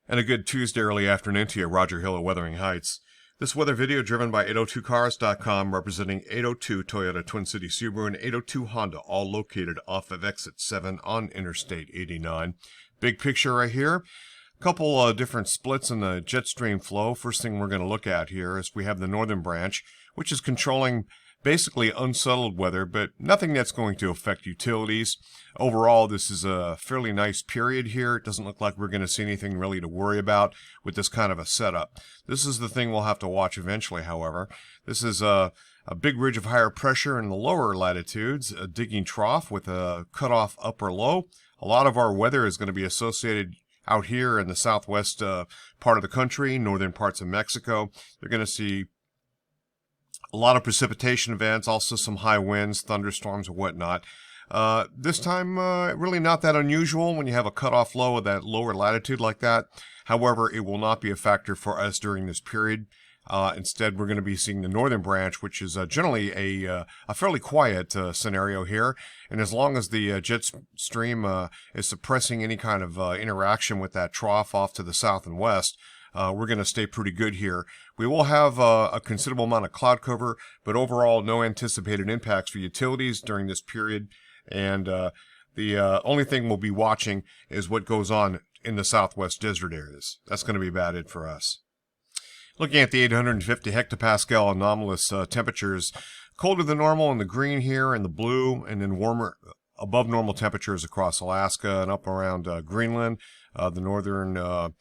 And a good Tuesday early afternoon to you, Roger Hill of Wuthering Heights. This weather video driven by 802cars.com, representing 802 Toyota Twin City Subaru and 802 Honda, all located off of exit 7 on Interstate 89. Big picture right here. A couple different splits in the jet stream flow. First thing we're going to look at here is we have the northern branch, which is controlling basically unsettled weather, but nothing that's going to affect utilities. Overall, this is a fairly nice period here. It doesn't look like we're going to see anything really to worry about with this kind of a setup. This is the thing we'll have to watch eventually, however. This is a big ridge of higher pressure in the lower latitudes, a digging trough with a cutoff upper low. A lot of our weather is going to be associated out here in the southwest part of the country, northern parts of Mexico. They're going to see a lot of precipitation events, also some high winds, thunderstorms, and whatnot. This time, really not that unusual when you have a cutoff low of that lower latitude like that. However, it will not be a factor for us during this period. Instead, we're going to be seeing the northern branch, which is generally a fairly quiet scenario here. And as long as the jet stream is suppressing any kind of interaction with that trough off to the south and west, we're going to stay pretty good here. We will have a considerable amount of cloud cover, but overall no anticipated impacts for utilities during this period. And the only thing we'll be watching is what goes on in the southwest desert areas. That's going to be about it for us. Looking at the 850 hectopascal anomalous temperatures, colder than normal in the green here and the blue, and then warmer above normal temperatures across Alaska and up around Greenland, the northern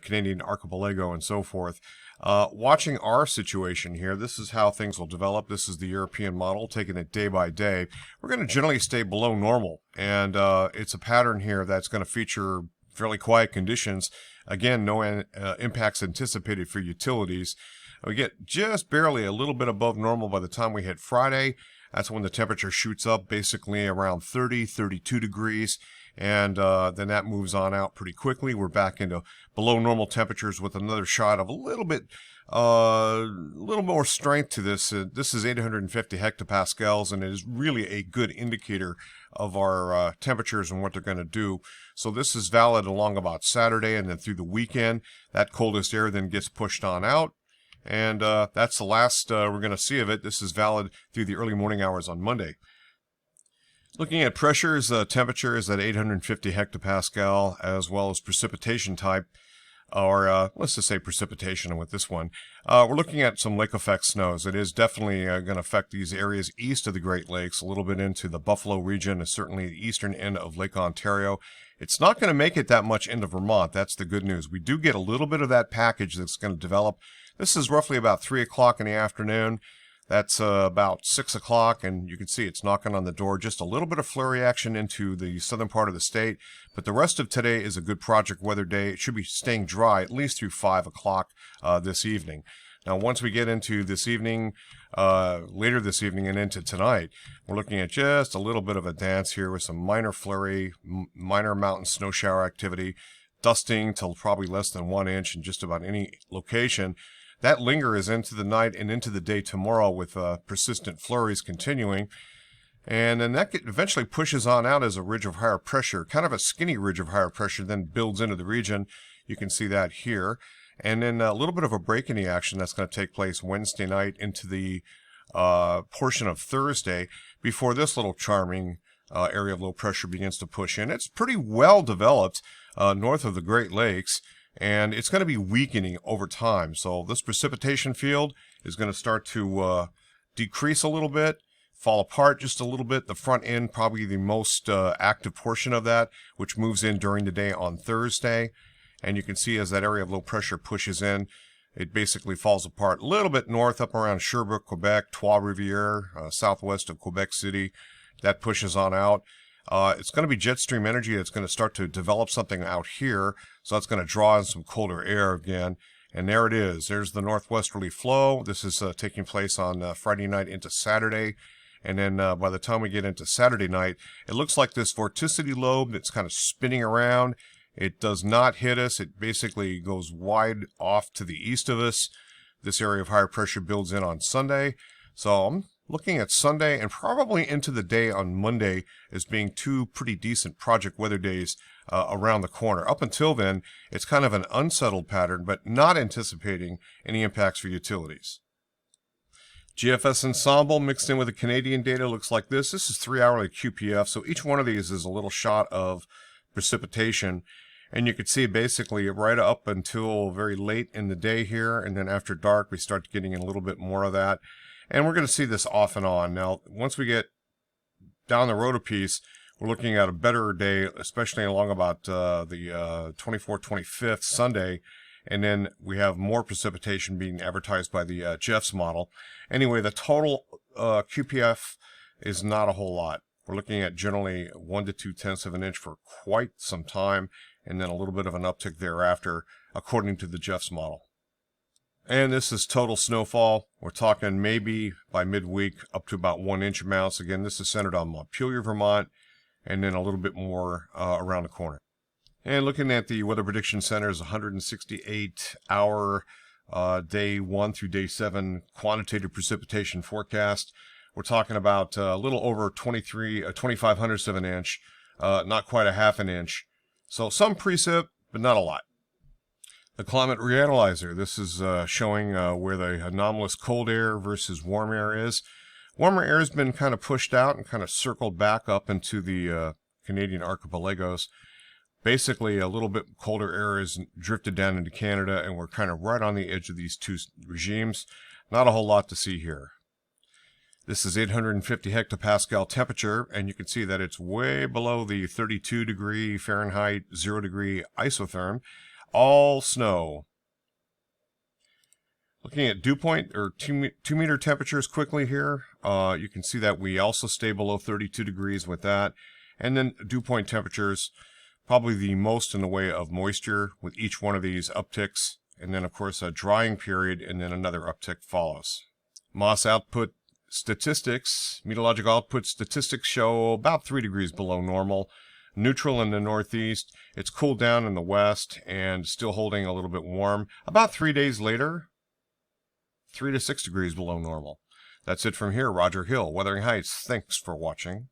Canadian archipelago, and so forth. Watching our situation here, this is how things will develop. This is the European model, taking it day by day. We're going to generally stay below normal, and it's a pattern here that's going to feature fairly quiet conditions. Again, no impacts anticipated for utilities. We get just barely a little bit above normal by the time we hit Friday. That's when the temperature shoots up, basically around 30, 32 degrees. And then that moves on out pretty quickly. We're back into below normal temperatures with another shot of a little more strength to this. This is 850 hectopascals, and it is really a good indicator of our temperatures and what they're going to do. So this is valid along about Saturday, and then through the weekend, that coldest air then gets pushed on out. And that's the last we're going to see of it. This is valid through the early morning hours on Monday. Looking at pressures, temperature is at 850 hectopascal, as well as precipitation type, or let's just say precipitation with this one. We're looking at some lake effect snows. It is definitely going to affect these areas east of the Great Lakes, a little bit into the Buffalo region, and certainly the eastern end of Lake Ontario. It's not going to make it that much into Vermont. That's the good news. We do get a little bit of that package that's going to develop. This is roughly about 3 o'clock in the afternoon. That's about 6 o'clock, and you can see it's knocking on the door. Just a little bit of flurry action into the southern part of the state, but the rest of today is a good project weather day. It should be staying dry at least through 5 o'clock this evening. Now, once we get into this evening, later this evening and into tonight, we're looking at just a little bit of a dance here with some minor flurry, minor mountain snow shower activity, dusting till probably less than 1 inch in just about any location. That lingers into the night and into the day tomorrow with persistent flurries continuing. And then that eventually pushes on out as a ridge of higher pressure, kind of a skinny ridge of higher pressure, then builds into the region. You can see that here. And then a little bit of a break in the action that's going to take place Wednesday night into the portion of Thursday before this little charming area of low pressure begins to push in. It's pretty well developed north of the Great Lakes, and it's going to be weakening over time. So this precipitation field is going to start to decrease a little bit, fall apart just a little bit. The front end, probably the most active portion of that, which moves in during the day on Thursday. And you can see as that area of low pressure pushes in, it basically falls apart a little bit north up around Sherbrooke, Quebec, Trois-Rivières, southwest of Quebec City. That pushes on out. It's going to be jet stream energy that's going to start to develop something out here. So that's going to draw in some colder air again. And there it is. There's the northwesterly flow. This is taking place on Friday night into Saturday. And then by the time we get into Saturday night, it looks like this vorticity lobe that's kind of spinning around. It does not hit us. It basically goes wide off to the east of us. This area of higher pressure builds in on Sunday. So I'm looking at Sunday and probably into the day on Monday as being two pretty decent project weather days around the corner. Up until then, it's kind of an unsettled pattern, but not anticipating any impacts for utilities. GFS ensemble mixed in with the Canadian data looks like this. This is 3-hourly QPF, so each one of these is a little shot of precipitation. And you can see basically right up until very late in the day here, and then after dark we start getting in a little bit more of that. And we're going to see this off and on. Now, once we get down the road a piece, we're looking at a better day, especially along about the 24th, 25th Sunday. And then we have more precipitation being advertised by the Jeffs model. Anyway, the total QPF is not a whole lot. We're looking at generally 1 to 2/10 of an inch for quite some time, and then a little bit of an uptick thereafter, according to the Jeffs model. And this is total snowfall. We're talking maybe by midweek up to about 1 inch amounts. Again, this is centered on Montpelier, Vermont, and then a little bit more around the corner. And looking at the Weather Prediction Center's 168-hour day 1 through day 7 quantitative precipitation forecast, we're talking about a little over 2,500ths of an inch, not quite a half an inch. So some precip, but not a lot. The climate reanalyzer, this is showing where the anomalous cold air versus warm air is. Warmer air has been kind of pushed out and kind of circled back up into the Canadian archipelagos. Basically, a little bit colder air is drifted down into Canada, and we're kind of right on the edge of these two regimes. Not a whole lot to see here. This is 850 hectopascal temperature, and you can see that it's way below the 32 degree Fahrenheit, 0 degree isotherm. All snow. Looking at dew point or 2 meter temperatures quickly here, you can see that we also stay below 32 degrees with that. And then dew point temperatures, probably the most in the way of moisture with each one of these upticks. And then, of course, a drying period, and then another uptick follows. MOS output statistics, meteorological output statistics show about 3 degrees below normal. Neutral in the northeast. It's cooled down in the west and still holding a little bit warm. About 3 days later, 3 to 6 degrees below normal. That's it from here. Roger Hill, Wuthering Heights. Thanks for watching.